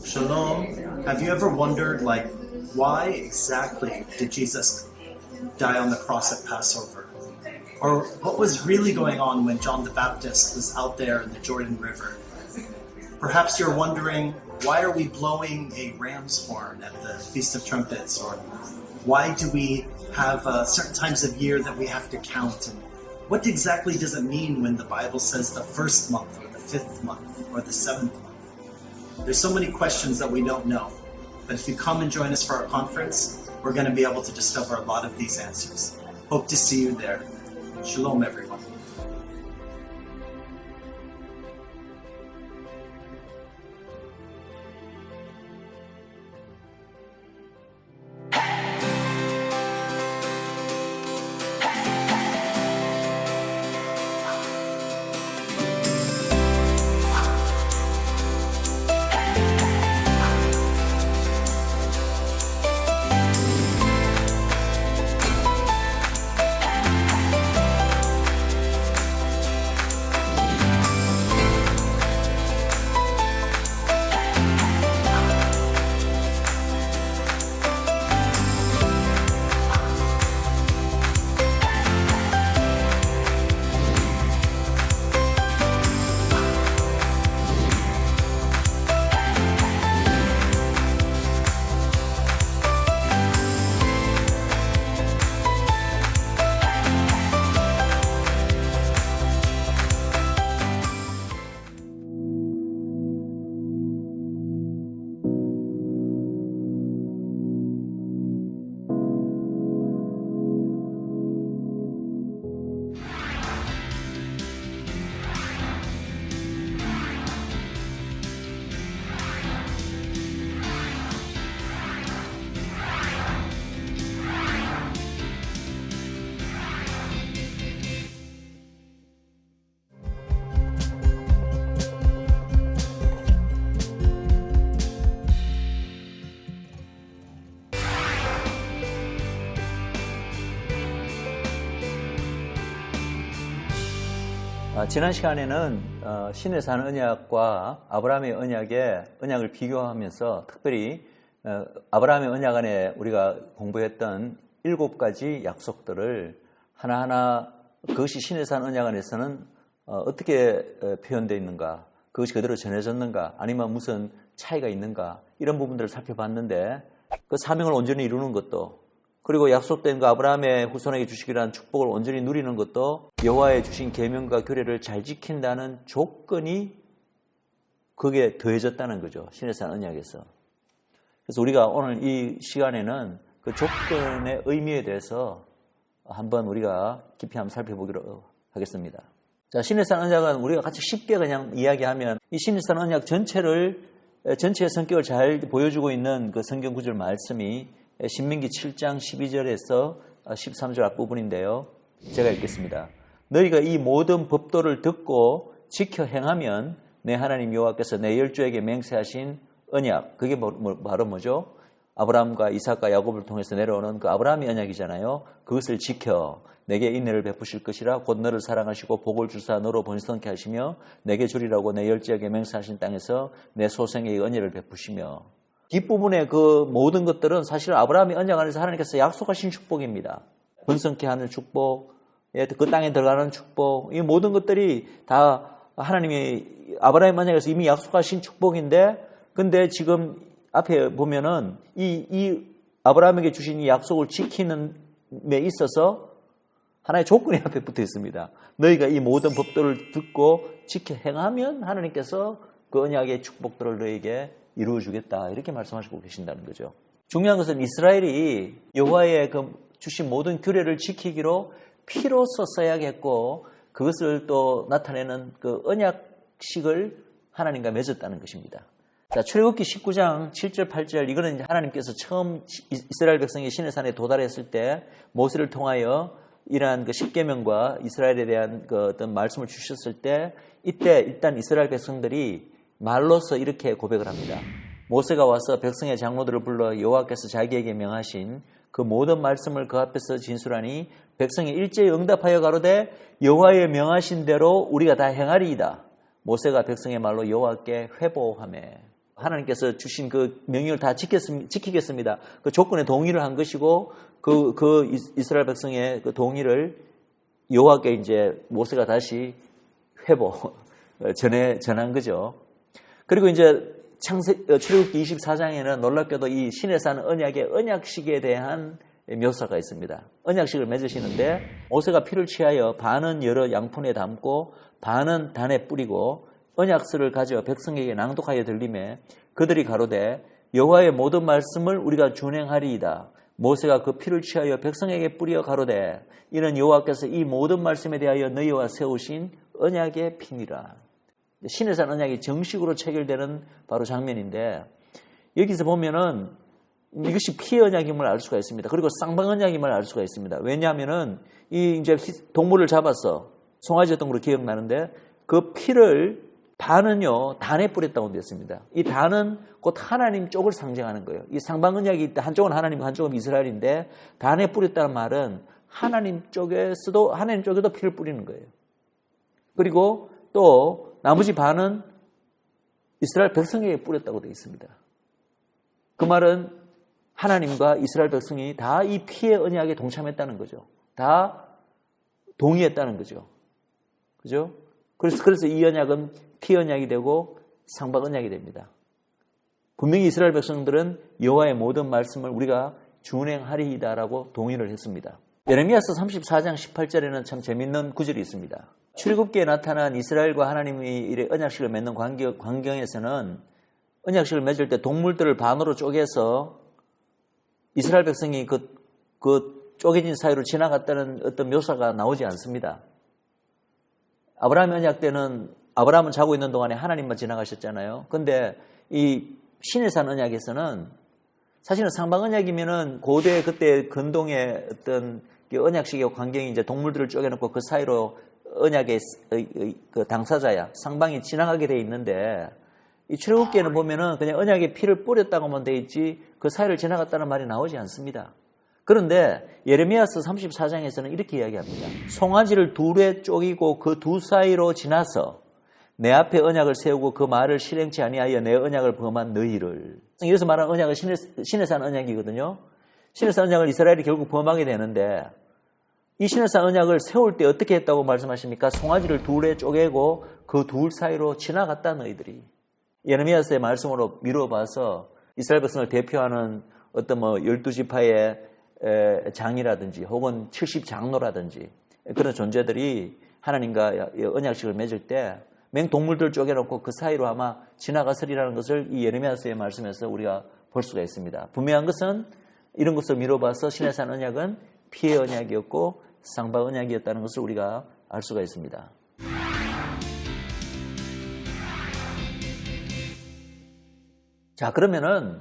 Shalom. Have you ever wondered, why exactly did Jesus die on the cross at Passover? Or what was really going on when John the Baptist was out there in the Jordan River? Perhaps you're wondering, why are we blowing a ram's horn at the Feast of Trumpets? Or why do we have certain times of year that we have to count? And what exactly does it mean when the Bible says the first month or the fifth month or the seventh month? There's so many questions that we don't know. But if you come and join us for our conference, we're going to be able to discover a lot of these answers. Hope to see you there. Shalom, everyone. 지난 시간에는 신의 산 언약과 아브라함의 언약을 비교하면서 특별히 아브라함의 언약 안에 우리가 공부했던 7가지 약속들을 하나하나 그것이 신의 산 언약 안에서는 어떻게 표현되어 있는가, 그것이 그대로 전해졌는가, 아니면 무슨 차이가 있는가, 이런 부분들을 살펴봤는데 그 사명을 온전히 이루는 것도, 그리고 약속된 그 아브라함의 후손에게 주시기라는 축복을 온전히 누리는 것도 여호와의 주신 계명과 규례를 잘 지킨다는 조건이 그게 더해졌다는 거죠. 신의 산 언약에서. 그래서 우리가 오늘 이 시간에는 그 조건의 의미에 대해서 한번 우리가 깊이 한번 살펴보기로 하겠습니다. 자, 신의 산 언약은 우리가 같이 쉽게 그냥 이야기하면 이 신의 산 언약 전체의 성격을 잘 보여주고 있는 그 성경 구절 말씀이 신명기 7장 12절에서 13절 앞부분인데요. 제가 읽겠습니다. 너희가 이 모든 법도를 듣고 지켜 행하면 내 하나님 여호와께서 내 열조에게 맹세하신 언약, 그게 바로 뭐죠? 아브라함과 이삭과 야곱을 통해서 내려오는 그 아브라함의 언약이잖아요. 그것을 지켜 내게 인내를 베푸실 것이라. 곧 너를 사랑하시고 복을 주사 너로 번성케 하시며 내게 주리라고 내 열조에게 맹세하신 땅에서 내 소생에게 은혜를 베푸시며. 뒷부분의 그 모든 것들은 사실 아브라함의 언약 안에서 하나님께서 약속하신 축복입니다. 번성케 하는 축복, 그 땅에 들어가는 축복, 이 모든 것들이 다 하나님이 아브라함의 언약에서 이미 약속하신 축복인데, 근데 지금 앞에 보면은 이 아브라함에게 주신 이 약속을 지키는 데 있어서 하나의 조건이 앞에 붙어 있습니다. 너희가 이 모든 법도를 듣고 지켜 행하면 하나님께서 그 언약의 축복들을 너희에게 이루어주겠다, 이렇게 말씀하시고 계신다는 거죠. 중요한 것은 이스라엘이 여호와의 그 주신 모든 규례를 지키기로 피로써 써야겠고, 그것을 또 나타내는 그 언약식을 하나님과 맺었다는 것입니다. 자, 출애굽기 19장 7절 8절, 이거는 이제 하나님께서 처음 이스라엘 백성이 시내산에 도달했을 때 모세를 통하여 이러한 그 십계명과 이스라엘에 대한 그 어떤 말씀을 주셨을 때, 이때 일단 이스라엘 백성들이 말로서 이렇게 고백을 합니다. 모세가 와서 백성의 장로들을 불러 여호와께서 자기에게 명하신 그 모든 말씀을 그 앞에서 진술하니 백성이 일제히 응답하여 가로되 여호와의 명하신 대로 우리가 다 행하리이다. 모세가 백성의 말로 여호와께 회보하매. 하나님께서 주신 그 명령을 다 지키겠습니다. 그 조건에 동의를 한 것이고 이스라엘 백성의 그 동의를 여호와께 이제 모세가 다시 전한 거죠. 그리고 이제 출애굽기 24장에는 놀랍게도 이 시내산 언약의 언약식에 대한 묘사가 있습니다. 언약식을 맺으시는데 모세가 피를 취하여 반은 여러 양푼에 담고 반은 단에 뿌리고 언약서를 가져 백성에게 낭독하여 들리매 그들이 가로되 여호와의 모든 말씀을 우리가 준행하리이다. 모세가 그 피를 취하여 백성에게 뿌려 가로되 이는 여호와께서 이 모든 말씀에 대하여 너희와 세우신 언약의 피니라. 시내산 언약이 정식으로 체결되는 바로 장면인데 여기서 보면은 이것이 피의 언약임을 알 수가 있습니다. 그리고 쌍방 언약임을 알 수가 있습니다. 왜냐하면은 이 이제 동물을 잡았어. 송아지였던 걸로 기억나는데 그 피를 반은요 단에 뿌렸다고 되어 있습니다. 이 단은 곧 하나님 쪽을 상징하는 거예요. 이 쌍방 언약이 있다. 한쪽은 하나님이고 한쪽은 이스라엘인데 단에 뿌렸다는 말은 하나님 쪽에도 피를 뿌리는 거예요. 그리고 또 나머지 반은 이스라엘 백성에게 뿌렸다고 되어 있습니다. 그 말은 하나님과 이스라엘 백성이 다 이 피의 언약에 동참했다는 거죠. 다 동의했다는 거죠. 그죠? 그래서 이 언약은 피 언약이 되고 상박 언약이 됩니다. 분명히 이스라엘 백성들은 여호와의 모든 말씀을 우리가 준행하리이다라고 동의를 했습니다. 예레미야서 34장 18절에는 참 재밌는 구절이 있습니다. 출애굽기에 나타난 이스라엘과 하나님이 언약식을 맺는 광경에서는 언약식을 맺을 때 동물들을 반으로 쪼개서 이스라엘 백성이 그 쪼개진 사이로 지나갔다는 어떤 묘사가 나오지 않습니다. 아브라함 언약 때는 아브라함은 자고 있는 동안에 하나님만 지나가셨잖아요. 근데 이 시내산 언약에서는 사실은 상방 언약이면은 고대 그때 근동의 어떤 언약식의 광경이 이제 동물들을 쪼개놓고 그 사이로 언약의 그 당사자야 상방이 지나가게 돼 있는데 이 출애굽기에는 보면은 그냥 언약의 피를 뿌렸다고만 돼 있지 그 사이를 지나갔다는 말이 나오지 않습니다. 그런데 예레미야서 34장에서는 이렇게 이야기합니다. 송아지를 둘에 쪼개고 그 두 사이로 지나서 내 앞에 언약을 세우고 그 말을 실행치 아니하여 내 언약을 범한 너희를. 여기서 말하는 언약은 시내산 언약이거든요. 시내산 언약을 이스라엘이 결국 범하게 되는데 이 시내산 언약을 세울 때 어떻게 했다고 말씀하십니까? 송아지를 둘에 쪼개고 그 둘 사이로 지나갔다 너희들이. 예레미야서의 말씀으로 미뤄봐서 이스라엘 백성을 대표하는 어떤 12지파의 장이라든지 혹은 70장로라든지 그런 존재들이 하나님과 언약식을 맺을 때 맹동물들 쪼개놓고 그 사이로 아마 지나갔으리라는 것을 이 예레미야서의 말씀에서 우리가 볼 수가 있습니다. 분명한 것은 이런 것을 미뤄봐서 시내산 언약은 피의 언약이었고 상방 언약이었다는 것을 우리가 알 수가 있습니다. 자, 그러면은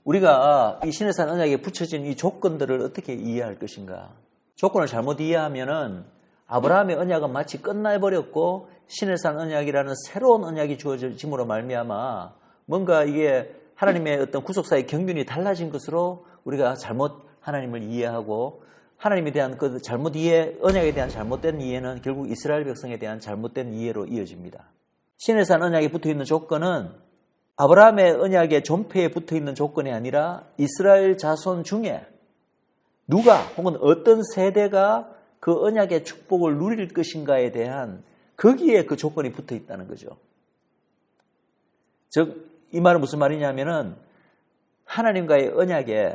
우리가 이 시내산 언약에 붙여진 이 조건들을 어떻게 이해할 것인가? 조건을 잘못 이해하면은 아브라함의 언약은 마치 끝나버렸고 시내산 언약이라는 새로운 언약이 주어짐으로 말미암아 뭔가 이게 하나님의 어떤 구속사의 경륜이 달라진 것으로 우리가 잘못 하나님을 이해하고 하나님에 대한 그 언약에 대한 잘못된 이해는 결국 이스라엘 백성에 대한 잘못된 이해로 이어집니다. 시내산 언약에 붙어있는 조건은 아브라함의 언약의 존폐에 붙어있는 조건이 아니라 이스라엘 자손 중에 누가 혹은 어떤 세대가 그 언약의 축복을 누릴 것인가에 대한 거기에 그 조건이 붙어있다는 거죠. 즉 이 말은 무슨 말이냐면은 하나님과의 언약에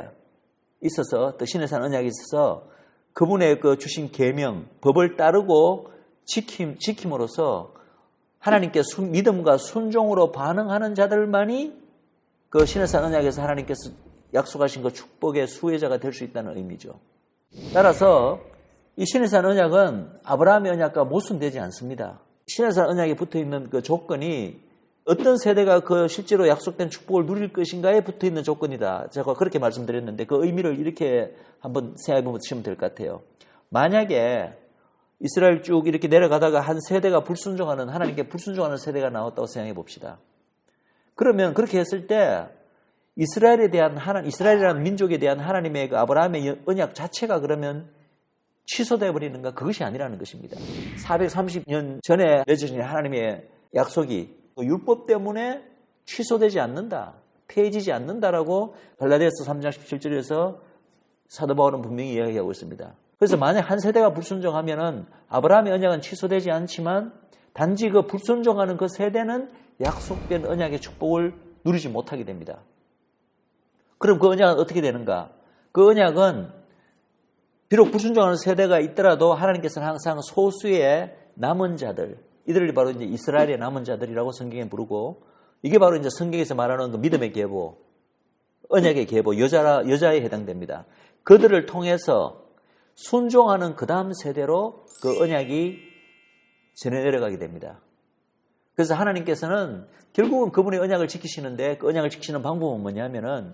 있어서 또 시내산 언약에 있어서 그분의 그 주신 계명, 법을 따르고 지킴으로써 하나님께 믿음과 순종으로 반응하는 자들만이 그 시내산 언약에서 하나님께서 약속하신 그 축복의 수혜자가 될 수 있다는 의미죠. 따라서 이 시내산 언약은 아브라함의 언약과 모순되지 않습니다. 시내산 언약에 붙어있는 그 조건이 어떤 세대가 그 실제로 약속된 축복을 누릴 것인가에 붙어있는 조건이다. 제가 그렇게 말씀드렸는데 그 의미를 이렇게 한번 생각해 보시면 될 것 같아요. 만약에 이스라엘 쭉 이렇게 내려가다가 한 세대가 하나님께 불순종하는 세대가 나왔다고 생각해 봅시다. 그러면 그렇게 했을 때 이스라엘이라는 민족에 대한 하나님의 그 아브라함의 언약 자체가 그러면 취소되어 버리는가? 그것이 아니라는 것입니다. 430년 전에 맺어진 하나님의 약속이 율법 때문에 취소되지 않는다. 폐해지지 않는다라고 갈라디아서 3장 17절에서 사도 바울은 분명히 이야기하고 있습니다. 그래서 만약 한 세대가 불순종하면은 아브라함의 언약은 취소되지 않지만 단지 그 불순종하는 그 세대는 약속된 언약의 축복을 누리지 못하게 됩니다. 그럼 그 언약은 어떻게 되는가? 그 언약은 비록 불순종하는 세대가 있더라도 하나님께서는 항상 소수의 남은 자들, 이들을 바로 이제 이스라엘의 남은 자들이라고 성경에 부르고, 이게 바로 이제 성경에서 말하는 그 믿음의 계보, 언약의 계보, 여자에 해당됩니다. 그들을 통해서 순종하는 그 다음 세대로 그 언약이 전해 내려가게 됩니다. 그래서 하나님께서는 결국은 그분의 언약을 지키시는데 그 언약을 지키는 방법은 뭐냐면은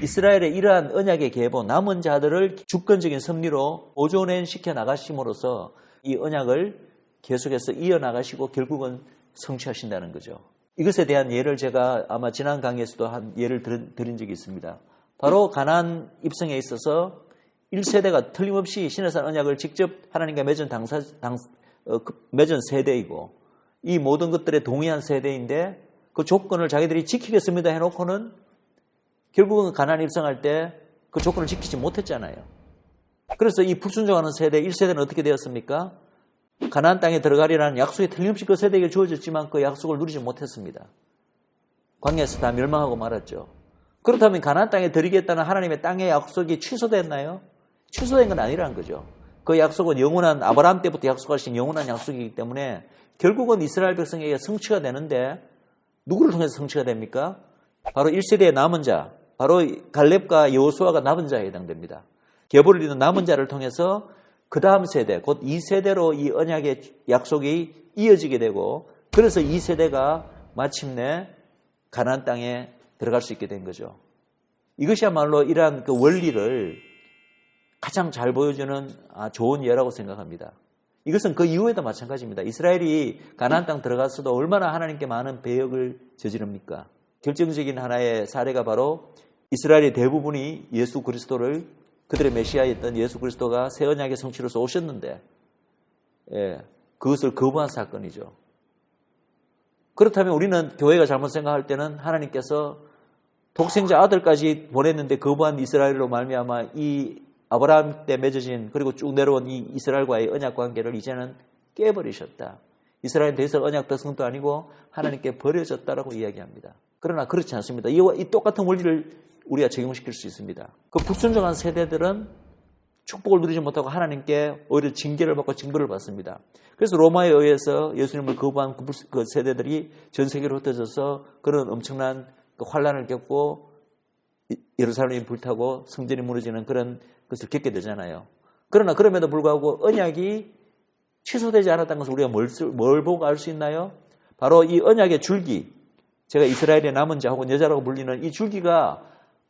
이스라엘의 이러한 언약의 계보, 남은 자들을 주권적인 섭리로 보존시켜 나가심으로써 이 언약을 계속해서 이어나가시고 결국은 성취하신다는 거죠. 이것에 대한 예를 제가 아마 지난 강의에서도 한 예를 드린 적이 있습니다. 바로 가나안 입성에 있어서 1세대가 틀림없이 시내산 언약을 직접 하나님과 맺은 세대이고 이 모든 것들에 동의한 세대인데 그 조건을 자기들이 지키겠습니다 해놓고는 결국은 가나안 입성할 때 그 조건을 지키지 못했잖아요. 그래서 이 불순종하는 세대 1세대는 어떻게 되었습니까? 가나안 땅에 들어가리라는 약속이 틀림없이 그 세대에게 주어졌지만 그 약속을 누리지 못했습니다. 광야에서 다 멸망하고 말았죠. 그렇다면 가나안 땅에 들이겠다는 하나님의 땅의 약속이 취소됐나요? 취소된 건 아니라는 거죠. 그 약속은 영원한 아브라함 때부터 약속하신 영원한 약속이기 때문에 결국은 이스라엘 백성에게 성취가 되는데 누구를 통해서 성취가 됩니까? 바로 1세대의 남은 자, 바로 갈렙과 여호수아가 남은 자에 해당됩니다. 계보를 이룬 남은 자를 통해서 그 다음 세대, 곧 2세대로 이 언약의 약속이 이어지게 되고 그래서 2세대가 마침내 가나안 땅에 들어갈 수 있게 된 거죠. 이것이야말로 이러한 그 원리를 가장 잘 보여주는 좋은 예라고 생각합니다. 이것은 그 이후에도 마찬가지입니다. 이스라엘이 가나안 땅 들어갔어도 얼마나 하나님께 많은 배역을 저지릅니까? 결정적인 하나의 사례가 바로 이스라엘의 대부분이 예수 그리스도를 그들의 메시아였던 예수 그리스도가 새 언약의 성취로서 오셨는데 그것을 거부한 사건이죠. 그렇다면 우리는 교회가 잘못 생각할 때는 하나님께서 독생자 아들까지 보냈는데 거부한 이스라엘로 말미암아 이 아브라함 때 맺어진 그리고 쭉 내려온 이 이스라엘과의 언약 관계를 이제는 깨버리셨다. 이스라엘은 더 이상 언약 백성도 아니고 하나님께 버려졌다라고 이야기합니다. 그러나 그렇지 않습니다. 이 똑같은 원리를 우리가 적용시킬 수 있습니다. 그 불순종한 세대들은 축복을 누리지 못하고 하나님께 오히려 징계를 받고 징벌을 받습니다. 그래서 로마에 의해서 예수님을 거부한 그 세대들이 전 세계로 흩어져서 그런 엄청난 그 환란을 겪고 예루살렘이 불타고 성전이 무너지는 그런 것을 겪게 되잖아요. 그러나 그럼에도 불구하고 언약이 취소되지 않았다는 것을 우리가 뭘 보고 알 수 있나요? 바로 이 언약의 줄기, 제가 이스라엘의 남은 자 혹은 여자라고 불리는 이 줄기가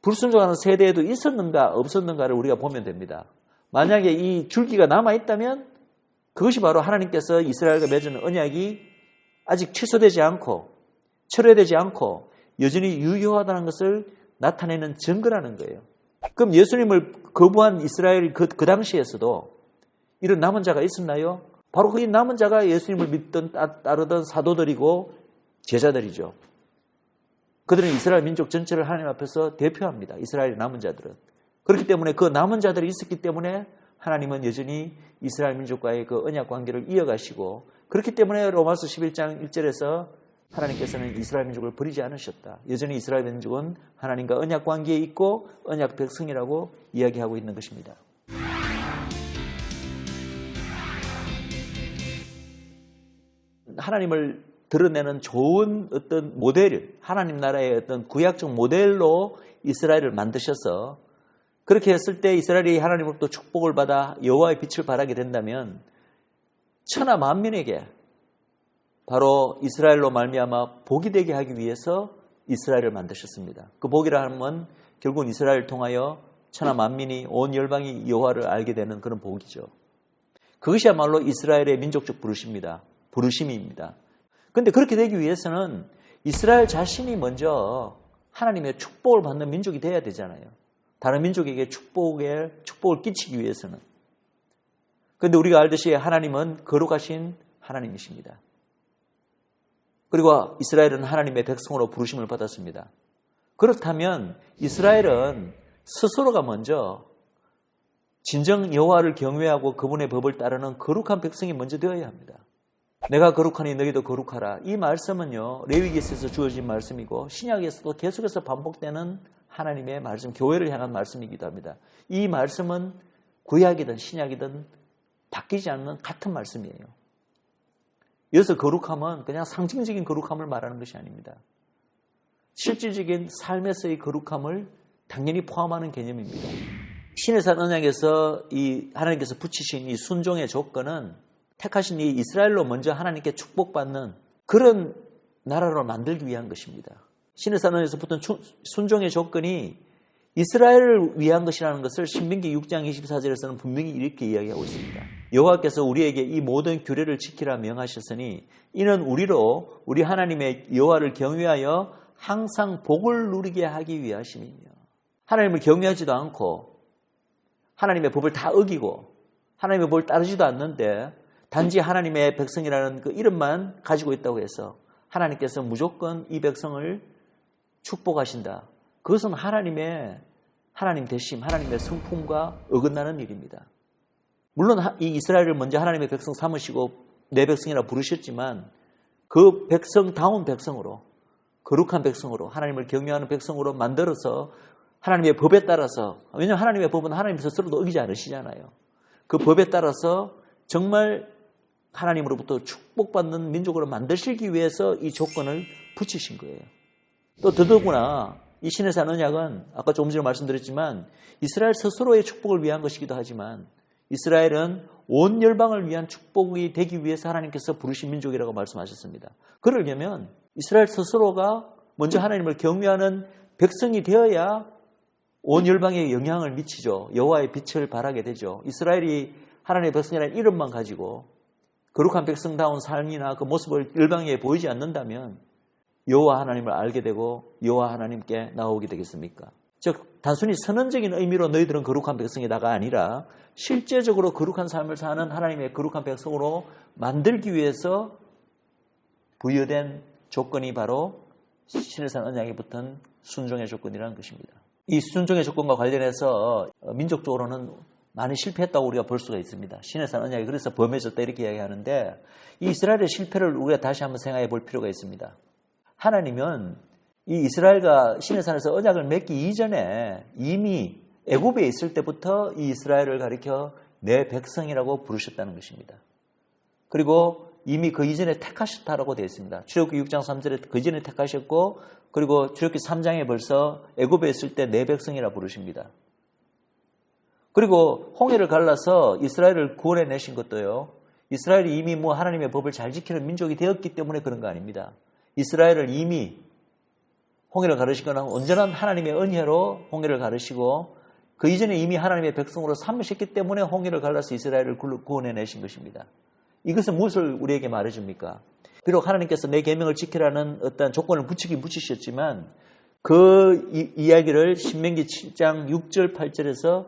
불순종하는 세대에도 있었는가 없었는가를 우리가 보면 됩니다. 만약에 이 줄기가 남아있다면 그것이 바로 하나님께서 이스라엘과 맺은 언약이 아직 취소되지 않고 철회되지 않고 여전히 유효하다는 것을 나타내는 증거라는 거예요. 그럼 예수님을 거부한 이스라엘 그 당시에서도 이런 남은 자가 있었나요? 바로 그 남은 자가 예수님을 믿던 따르던 사도들이고 제자들이죠. 그들은 이스라엘 민족 전체를 하나님 앞에서 대표합니다. 이스라엘의 남은 자들은. 그렇기 때문에 그 남은 자들이 있었기 때문에 하나님은 여전히 이스라엘 민족과의 그 언약 관계를 이어가시고 그렇기 때문에 로마서 11장 1절에서 하나님께서는 이스라엘 민족을 버리지 않으셨다. 여전히 이스라엘 민족은 하나님과 언약 관계에 있고 언약 백성이라고 이야기하고 있는 것입니다. 하나님을 드러내는 좋은 어떤 모델, 하나님 나라의 어떤 구약적 모델로 이스라엘을 만드셔서 그렇게 했을 때 이스라엘이 하나님으로부터 축복을 받아 여호와의 빛을 발하게 된다면 천하 만민에게 바로 이스라엘로 말미암아 복이 되게 하기 위해서 이스라엘을 만드셨습니다. 그 복이라 하면 결국은 이스라엘을 통하여 천하 만민이 온 열방이 여호와를 알게 되는 그런 복이죠. 그것이야말로 이스라엘의 민족적 부르심입니다. 그런데 그렇게 되기 위해서는 이스라엘 자신이 먼저 하나님의 축복을 받는 민족이 돼야 되잖아요. 다른 민족에게 축복을 끼치기 위해서는. 그런데 우리가 알듯이 하나님은 거룩하신 하나님이십니다. 그리고 이스라엘은 하나님의 백성으로 부르심을 받았습니다. 그렇다면 이스라엘은 스스로가 먼저 진정 여호와를 경외하고 그분의 법을 따르는 거룩한 백성이 먼저 되어야 합니다. 내가 거룩하니 너희도 거룩하라. 이 말씀은요, 레위기에서 주어진 말씀이고 신약에서도 계속해서 반복되는 하나님의 말씀, 교회를 향한 말씀이기도 합니다. 이 말씀은 구약이든 신약이든 바뀌지 않는 같은 말씀이에요. 여기서 거룩함은 그냥 상징적인 거룩함을 말하는 것이 아닙니다. 실질적인 삶에서의 거룩함을 당연히 포함하는 개념입니다. 신의 산 언약에서 이 하나님께서 붙이신 이 순종의 조건은 택하신 이 이스라엘로 먼저 하나님께 축복받는 그런 나라로 만들기 위한 것입니다. 신의 산 언약에서 붙은 순종의 조건이 이스라엘을 위한 것이라는 것을 신명기 6장 24절에서는 분명히 이렇게 이야기하고 있습니다. 여호와께서 우리에게 이 모든 규례를 지키라 명하셨으니 이는 우리로 우리 하나님의 여호와를 경외하여 항상 복을 누리게 하기 위하심이며, 하나님을 경외하지도 않고 하나님의 법을 다 어기고 하나님의 법을 따르지도 않는데 단지 하나님의 백성이라는 그 이름만 가지고 있다고 해서 하나님께서 무조건 이 백성을 축복하신다. 그것은 하나님 되심, 하나님의 성품과 어긋나는 일입니다. 물론 이 이스라엘을 먼저 하나님의 백성 삼으시고 내 백성이라 부르셨지만 그 백성다운 백성으로, 거룩한 백성으로, 하나님을 경외하는 백성으로 만들어서 하나님의 법에 따라서, 왜냐하면 하나님의 법은 하나님 스스로도 어기지 않으시잖아요. 그 법에 따라서 정말 하나님으로부터 축복받는 민족으로 만드시기 위해서 이 조건을 붙이신 거예요. 또 더더구나 이 신의 산 언약은 아까 조금 전에 말씀드렸지만 이스라엘 스스로의 축복을 위한 것이기도 하지만 이스라엘은 온 열방을 위한 축복이 되기 위해서 하나님께서 부르신 민족이라고 말씀하셨습니다. 그러려면 이스라엘 스스로가 먼저 하나님을 경외하는 백성이 되어야 온 열방에 영향을 미치죠. 여호와의 빛을 발하게 되죠. 이스라엘이 하나님의 백성이라는 이름만 가지고 거룩한 백성다운 삶이나 그 모습을 열방에 보이지 않는다면 여호와 하나님을 알게 되고 여호와 하나님께 나오게 되겠습니까? 즉 단순히 선언적인 의미로 너희들은 거룩한 백성이다가 아니라 실제적으로 거룩한 삶을 사는 하나님의 거룩한 백성으로 만들기 위해서 부여된 조건이 바로 신의 산 언약에 붙은 순종의 조건이라는 것입니다. 이 순종의 조건과 관련해서 민족적으로는 많이 실패했다고 우리가 볼 수가 있습니다. 신의 산 언약이 그래서 범해졌다 이렇게 이야기하는데 이 이스라엘의 실패를 우리가 다시 한번 생각해 볼 필요가 있습니다. 하나님은 이 이스라엘과 신의 산에서 언약을 맺기 이전에 이미 애굽에 있을 때부터 이 이스라엘을 가리켜 내 백성이라고 부르셨다는 것입니다. 그리고 이미 그 이전에 택하셨다라고 되어 있습니다. 출애굽기 6장 3절에 그 이전에 택하셨고 그리고 출애굽기 3장에 벌써 애굽에 있을 때 내 백성이라 부르십니다. 그리고 홍해를 갈라서 이스라엘을 구원해내신 것도요. 이스라엘이 이미 하나님의 법을 잘 지키는 민족이 되었기 때문에 그런 거 아닙니다. 이스라엘을 이미 홍해를 가르시거나 온전한 하나님의 은혜로 홍해를 가르시고 그 이전에 이미 하나님의 백성으로 삼으셨기 때문에 홍해를 갈라서 이스라엘을 구원해내신 것입니다. 이것은 무엇을 우리에게 말해줍니까? 비록 하나님께서 내 계명을 지키라는 어떤 조건을 붙이셨지만 그 이야기를 신명기 7장 6절 8절에서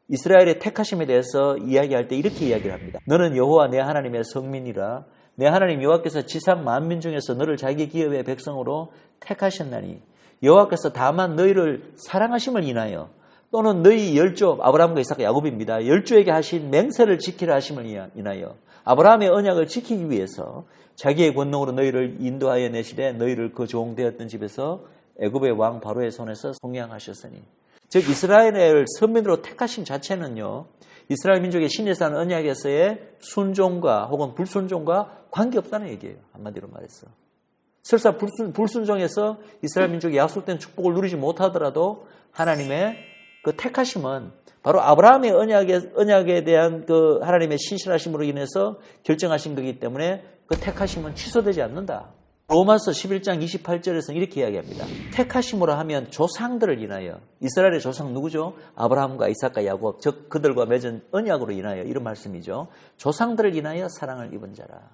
이스라엘의 택하심에 대해서 이야기할 때 이렇게 이야기를 합니다. 너는 여호와 내 하나님의 성민이라 내 하나님 여호와께서 지상 만민 중에서 너를 자기 기업의 백성으로 택하셨나니 여호와께서 다만 너희를 사랑하심을 인하여 또는 너희 열조 아브라함과 이삭과 야곱입니다. 열조에게 하신 맹세를 지키라 하심을 인하여 아브라함의 언약을 지키기 위해서 자기의 권능으로 너희를 인도하여 내시되 너희를 그 종되었던 집에서 애굽의 왕 바로의 손에서 속량하셨으니 즉 이스라엘을 선민으로 택하신 자체는요. 이스라엘 민족의 신의 산 언약에서의 순종과 혹은 불순종과 관계없다는 얘기예요. 한마디로 말해서. 설사 불순종해서 이스라엘 민족이 약속된 축복을 누리지 못하더라도 하나님의 그 택하심은 바로 아브라함의 언약에 대한 그 하나님의 신실하심으로 인해서 결정하신 거기 때문에 그 택하심은 취소되지 않는다. 로마서 11장 28절에서는 이렇게 이야기합니다. 택하심으로 하면 조상들을 인하여 이스라엘의 조상 누구죠? 아브라함과 이삭과 야곱 즉 그들과 맺은 언약으로 인하여 이런 말씀이죠. 조상들을 인하여 사랑을 입은 자라.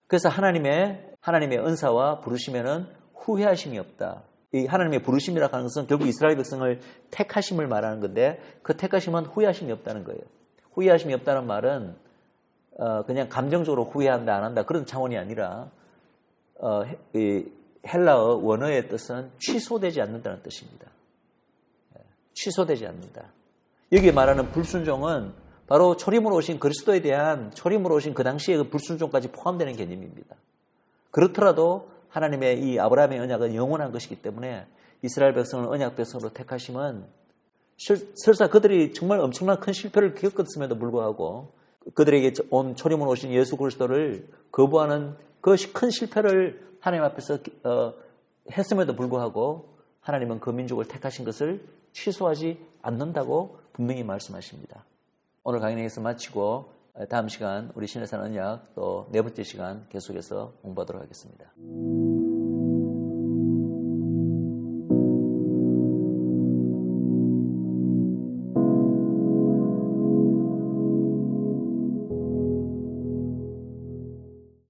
그래서 하나님의 은사와 부르심에는 후회하심이 없다. 이 하나님의 부르심이라고 하는 것은 결국 이스라엘 백성을 택하심을 말하는 건데 그 택하심은 후회하심이 없다는 거예요. 후회하심이 없다는 말은 그냥 감정적으로 후회한다 안 한다 그런 차원이 아니라 이 헬라어 원어의 뜻은 취소되지 않는다는 뜻입니다. 취소되지 않는다. 여기 말하는 불순종은 바로 초림으로 오신 그리스도에 대한 초림으로 오신 그 당시의 그 불순종까지 포함되는 개념입니다. 그렇더라도 하나님의 이 아브라함의 언약은 영원한 것이기 때문에 이스라엘 백성을 언약 백성으로 택하심은 설사 그들이 정말 엄청난 큰 실패를 겪었음에도 불구하고 그들에게 온 초림으로 오신 예수 그리스도를 거부하는 그 큰 실패를 하나님 앞에서 했음에도 불구하고 하나님은 그 민족을 택하신 것을 취소하지 않는다고 분명히 말씀하십니다. 오늘 강의 여기서 마치고 다음 시간 우리 신의 산 언약 또 네 번째 시간 계속해서 공부하도록 하겠습니다.